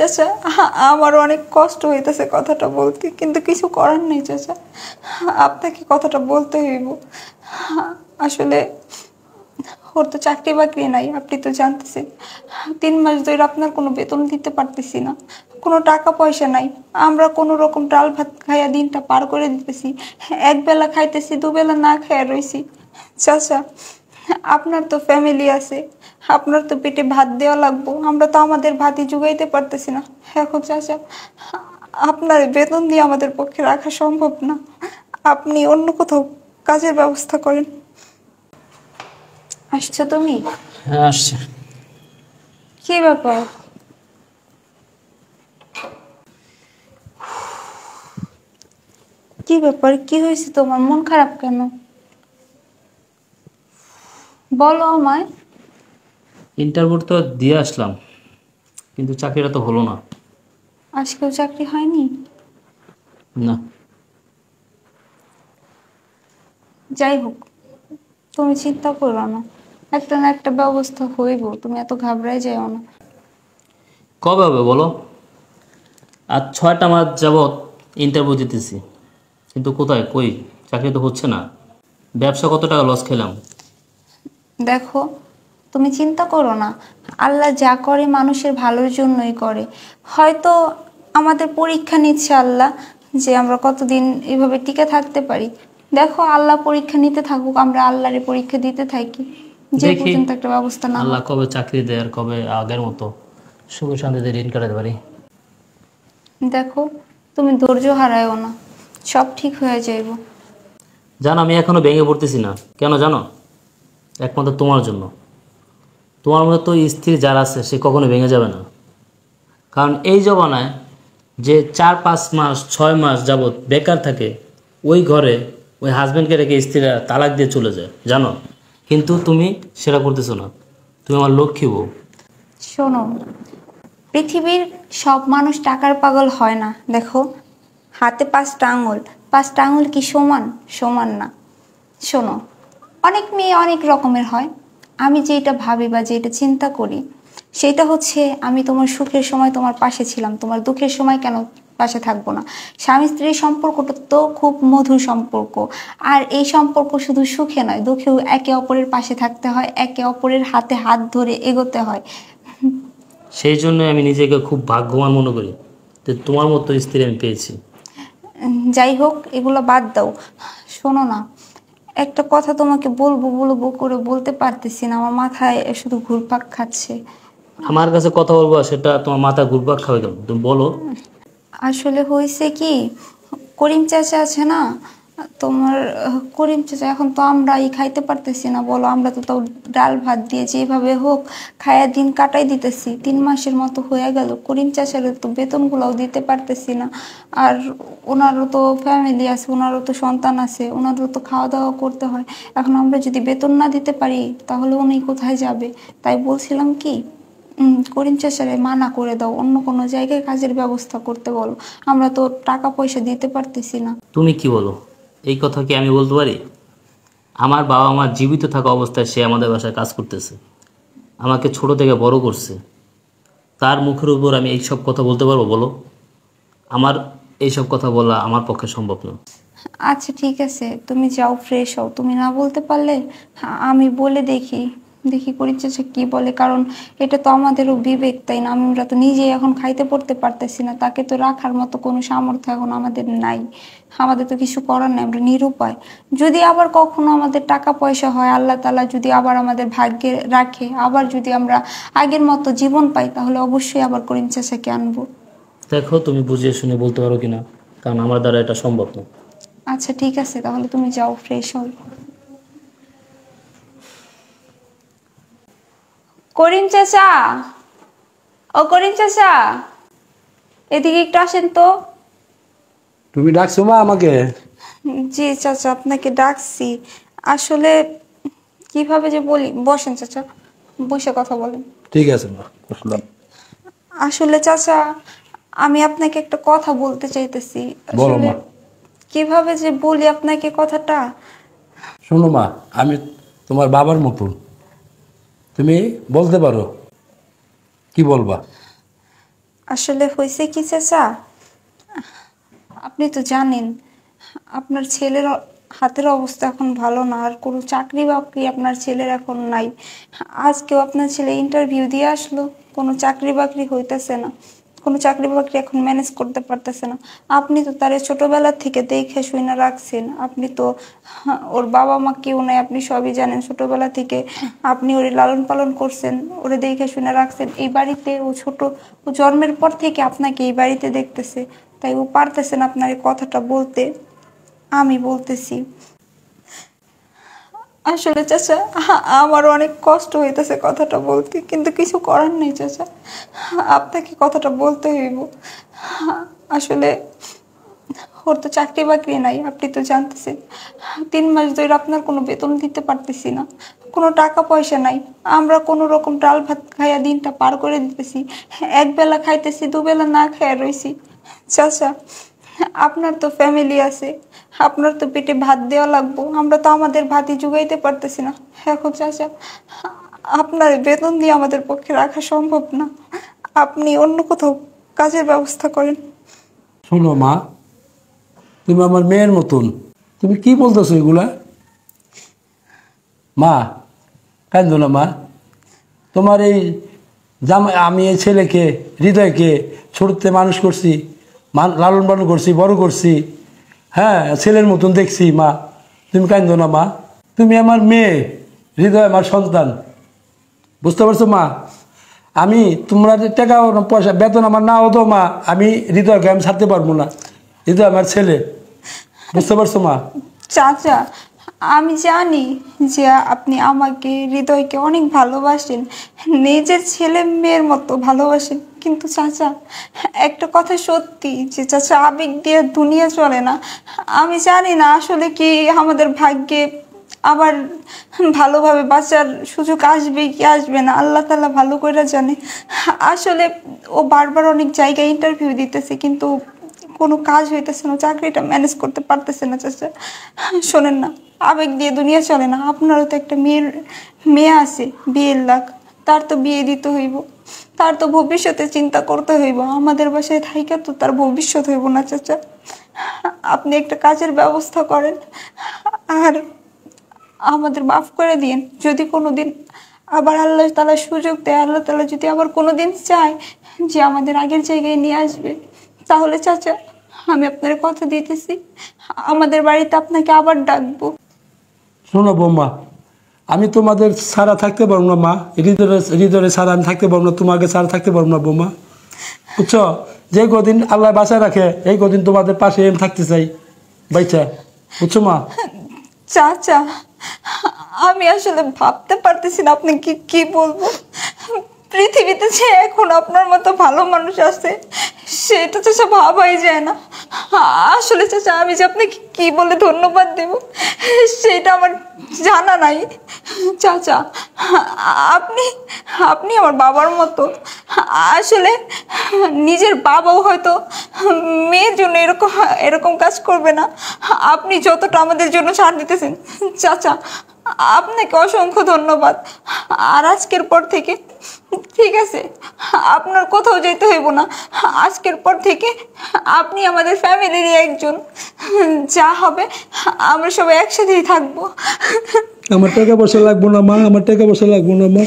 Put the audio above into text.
চাচা আমার অনেক কষ্ট হইতেছে কথাটা বলতে, কিন্তু কিছু করার নেই চাচা, আপনাকে কথাটা বলতে হইব। আসলে ওর তো চাকরি বাকরি নাই, আপনি তো জানতেছেন। 3 মাস ধরে আপনার কোনো বেতন দিতে পারতেছি না, কোনো টাকা পয়সা নাই। আমরা কোনো রকম ডাল ভাত খাইয়া দিনটা পার করে দিতেছি, একবেলা খাইতেছি, দুবেলা না খাইয়া রইছি। চাচা আপনার তো ফ্যামিলি আছে, আপনার তো পেটে ভাত দেওয়া লাগবো, আমরা তো আমাদের ভাতই জুগাইতে পারতেছি না। এখন চাচা আপনার বেতন দিয়ে আমাদের পক্ষে রাখা সম্ভব না, আপনি অন্য কোথাও কাজের ব্যবস্থা করেন। আসছো তুমি? হ্যাঁ আসছে। কি ব্যাপার? কি ব্যাপার, কি হয়েছে তোমার? মন খারাপ কেন? বলো আমায়। ইন্টারভিউ তো দিয়ে আসলাম, কিন্তু চাকরিটা তো হলো না। আজকেও চাকরি হয়নি? না। যাই হোক, তুমি চিন্তা করো না, একটা না একটা ব্যবস্থা হইব, তুমি এত ঘাবড়াই যাও না। কবে হবে বলো? আর 6টা মাস যাবৎ ইন্টারভিউ দিতেছি, কিন্তু কোথায় কই চাকরি তো হচ্ছে না। ব্যবসা কত টাকা লস খেলাম। দেখো, তুমি চিন্তা করো না, আল্লাহ যা করে মানুষের ভালোর জন্যই করে। হয়তো আমাদের পরীক্ষা নিচ্ছে আল্লাহ, যে আমরা কতদিন এভাবে টিকে থাকতে পারি। দেখো, আল্লাহ পরীক্ষা নিতে থাকুক, আমরা আল্লাহরে পরীক্ষা দিতে থাকি, যে দেখি পর্যন্ত একটা ব্যবস্থা না আল্লাহ হয়। কবে চাকরি দেয় আর কবে আগের মতো সুখে শান্তিতে ঋণ কাটাতে পারি। দেখো, তুমি ধৈর্য হারায়ও না, সব ঠিক হয়ে যাইব। জানো আমি এখনো ভেঙে পড়তেছি না, কেন জানো? একমাত্র তোমার জন্য। তোমার মতো তো স্থির যার আছে সে কখনো ভেঙে যাবে না। কারণ এই জমানায় যে 4-5 মাস 6 মাস যাবৎ বেকার থাকে, ওই ঘরে ওই হাজব্যান্ডকে রেখে স্ত্রীরা তালাক দিয়ে চলে যায়, জানো? কিন্তু তুমি সেটা করতেছো না, তুমি আমার লক্ষ্মী বউ। শোনো, পৃথিবীর সব মানুষ টাকার পাগল হয় না। দেখো, হাতে 5টা আঙুল, 5টা আঙুল কি সমান? সমান না। শোনো, অনেক মেয়ে অনেক রকমের হয়। আমি যেটা ভাবি বা যেটা চিন্তা করি সেটা হচ্ছে, আমি তোমার সুখের সময় তোমার পাশে ছিলাম, তোমার দুঃখের সময় কেন পাশে থাকবো না? স্বামী স্ত্রীর সম্পর্কটা তো খুব মধুর সম্পর্ক। আর এই সম্পর্ক শুধু সুখে নয়, দুঃখেও একে অপরের পাশে থাকতে হয়, একে অপরের হাতে হাত ধরে এগোতে হয়। সেই জন্য আমি নিজেকে খুব ভাগ্যবান মনে করি যে তোমার মতো স্ত্রী আমি পেয়েছি। যাই হোক, এগুলো বাদ দাও। শোনো না, একটা কথা তোমাকে বলবো বলবো করে বলতে পারতেছি না, আমার মাথায় শুধু ঘুরপাক খাচ্ছে। আমার কাছে কথা বলবো সেটা তোমার মাথা ঘুরপাক খাবে কেন? তুমি বলো। আসলে হয়েছে কি, করিম চাচা আছে না তোমার, করিম চাচা এখন তো আমরাই খাইতে পারতেছি না, বলো। আমরা তো তাও ডাল ভাত দিয়ে যেভাবে হোক খায়া দিন কাটাই দিতেছি। 3 মাসের মতো হয়ে গেল, করিম চাচার তো বেতনগুলোও দিতে পারতেছি না। আর ওনারও তো ফ্যামিলি আছে, ওনারও তো সন্তান আছে, ওনারও তো খাওয়া দাওয়া করতে হয়। এখন আমরা যদি বেতন না দিতে পারি তাহলে উনি কোথায় যাবে? তাই বলছিলাম কি, করিম চাচারে মানা করে দাও, অন্য কোনো জায়গায় কাজের ব্যবস্থা করতে বলো, আমরা তো টাকা পয়সা দিতে পারতেছি না। তুমি কি বলো? এই কথা কি আমি বলতে পারি? আমার বাবা মা জীবিত থাকা অবস্থায় সে আমাদের বাসায় কাজ করতেছে, আমাকে ছোট থেকে বড় করছে। তার মুখের উপর আমি এইসব কথা বলতে পারবো বলো? আমার এইসব কথা বলা আমার পক্ষে সম্ভব না। আচ্ছা ঠিক আছে, তুমি যাও, ফ্রেশ হও। তুমি না বলতে পারলে আমি বলে দেখি, দেখি করিম চাচা কি বলে। কারণ এটা তো আমাদেরও বিবেক, তাই না? আমরা তো নিজেই এখন খাইতে পড়তে পারতেছি না, তাকে তো রাখার মতো কোনো সামর্থ্য এখন আমাদের নাই। আমাদের তো কিছু করার নেই, আমরা নিরুপায়। যদি আবার কখনো আমাদের টাকা পয়সা হয়, আল্লাহ তাআলা যদি আবার আমাদের ভাগ্যে রাখে, আবার যদি আমরা আগের মতো জীবন পাই, তাহলে অবশ্যই আবার করিম চাচাকে আনবো। দেখো তুমি বুঝিয়ে শুনে বলতে পারো কিনা, কারণ আমার দ্বারা এটা সম্ভব না। আচ্ছা ঠিক আছে, তাহলে তুমি যাও, ফ্রেশ হও। করিম চাচা, ও করিম চাচা, এদিকে একটু আসেন তো। তুমি ডাকছো মা আমাকে? জি চাচা, আপনাকে ডাকছি। আসলে কিভাবে যে বলি, বসেন চাচা, বসে কথা বলেন। ঠিক আছে মা, বুঝলাম। আসলে চাচা, আমি আপনাকে একটা কথা বলতে চাইতেছি। বলো আসলে মা। কিভাবে যে বলি আপনাকে কথাটা। শোনো মা, আমি তোমার বাবার মতন, তুমি বলতে পারো, কি বলবা? আসলে হয়েছে কি চাচা, আপনি তো জানেন আপনার ছেলের হাতের অবস্থা এখন ভালো না, আর কোনো চাকরি বাকরি আপনার ছেলের এখন নাই। আজকেও আপনার ছেলে ইন্টারভিউ দিয়ে আসলো, কোনো চাকরি বাকরি হইতেছে না, কোনো চাকরি বাকরি এখন ম্যানেজ করতে পারতেছে না। আপনি তো তারে ছোটবেলা থেকে দেখে শুনে রাখছেন, আপনি তো ওর বাবা মা কেউ নাই, আপনি সবই জানেন। ছোটবেলা থেকে আপনি ওরে লালন পালন করছেন, ওরে দেখে শুনে রাখছেন। এই বাড়িতে ও জন্মের পর থেকে আপনাকে এই বাড়িতে দেখতেছে, তাই ও পারতেছেন আপনার এই কথাটা বলতে। আমি বলতেছি আসলে চাচা, আমার অনেক কষ্ট হইতেছে কথাটা বলতে, কিন্তু কিছু করার নেই চাচা, আপনাকে কথাটা বলতে হইব। আসলে ওর তো চাকরি বাকরি নাই, আপনি তো জানতেছেন। 3 মাস ধরে আপনার কোনো বেতন দিতে পারতেছি না, কোনো টাকা পয়সা নাই। আমরা কোনো রকম ডাল ভাত খাইয়া দিনটা পার করে দিতেছি, একবেলা খাইতেছি, দুবেলা না খাইয়া রইছি। চাচা, আপনার তো ফ্যামিলি আছে, আপনার তো পেটে ভাত দেওয়া লাগবো, আমরা তো আমাদের ভাতই জুগাইতে পারতেছি না। এখন চাচা, আপনার বেতন দিয়ে আমাদের পক্ষে রাখা সম্ভব না, আপনি অন্য কোথাও কাজের ব্যবস্থা করেন। শোনো মা, তুমি আমার মেয়ের মতন, তুমি কি বলতেছো এগুলা? মা কান্দো না মা। তোমার এই আমি এই ছেলেকে, হৃদয়কে ছোটতে মানুষ করছি, লালন পালন করছি, বড় করছি, হ্যাঁ ছেলের মতন দেখছি। মা তুমি কান্দো না মা, তুমি আমার মেয়ে, হৃদয় আমার সন্তান, বুঝতে পারছো মা? আমি তোমরা যে টাকা পয়সা বেতন আমার না হতো মা, আমি হৃদয়কে আমি ছাড়তে পারবো না। হৃদয় আমার ছেলে, বুঝতে পারছো মা? চাচা, আমি জানি যে আপনি আমাকে, হৃদয়কে অনেক ভালোবাসেন, নিজের ছেলে মেয়ের মতো ভালোবাসেন। কিন্তু চাচা, একটা কথা সত্যি যে চাচা, আবেগ দিয়ে দুনিয়া চলে না। আমি জানি না আসলে কি আমাদের ভাগ্যে আবার ভালোভাবে বাঁচার সুযোগ আসবে কি আসবে না, আল্লাহ তাআলা ভালো করে জানে। আসলে ও বারবার অনেক জায়গায় ইন্টারভিউ দিতেছে, কিন্তু কোনো কাজ হইতেছে না, চাকরিটা ম্যানেজ করতে পারতেছে না। চাচা শোনেন না, আবেগ দিয়ে দুনিয়া চলে না। আপনারও তো একটা মেয়ে আছে, বিয়ের লাগ, তার তো বিয়ে দিতে হইব, তার তো ভবিষ্যতে চিন্তা করতে হইব। আমাদের বাসায় থাইকা তো তার ভবিষ্যৎ হইব না। চাচা, আপনি একটা কাজের ব্যবস্থা করেন আর আমাদের মাফ করে দিন। যদি কোনোদিন আবার আল্লাহ তাআলা সুযোগ দেয়, আল্লাহ তাআলা যদি আবার কোনোদিন চায় যে আমাদের আগের জায়গায় নিয়ে আসবে, তাহলে চাচা আমি আপনার কথা দিতেছি, আমাদের বাড়িতে আপনাকে আবার ডাকবো। শোনো বৌমা, আমি তোমাদের ছাড়া থাকতে পারবো না মা, হৃদয়ের ছাড়া আমি থাকতে পারবো না, তোমাকে ছাড়া থাকতে পারবো না বৌমা, বুঝছো? যে কদিন আল্লাহ বাঁচায় রাখে এই কদিন তোমাদের পাশে আমি থাকতে চাই বাইচা, বুঝছো মা? চাচা, আমি আসলে ভাবতে পারতেছি না আপনি কি কি বলবো। পৃথিবীতে যে এখন আপনার মতো ভালো মানুষ আছে, সেটা চাচা ভাবাই যায় না। আসলে চাচা, আমি যে আপনাকে কি বলে ধন্যবাদ দেব সেটা আমার জানা নাই। চাচা, আপনি আপনি আমার বাবার মতো। আসলে নিজের বাবাও হয়তো মেয়ের জন্য এরকম এরকম কাজ করবে না, আপনি যতটা আমাদের জন্য ছাড় দিতেছেন। চাচা, আপনাকে অসংখ্য ধন্যবাদ। আর আজকের পর থেকে, ঠিক আছে, আপনার কোথাও যেতে হইব না। আজকের পর থেকে আপনি আমাদের ফ্যামিলিরই একজন। যা হবে আমরা সবাই একসাথেই থাকবো। আমার টাকা পয়সা লাগবো না মা, আমার টাকা পয়সা লাগবো না মা।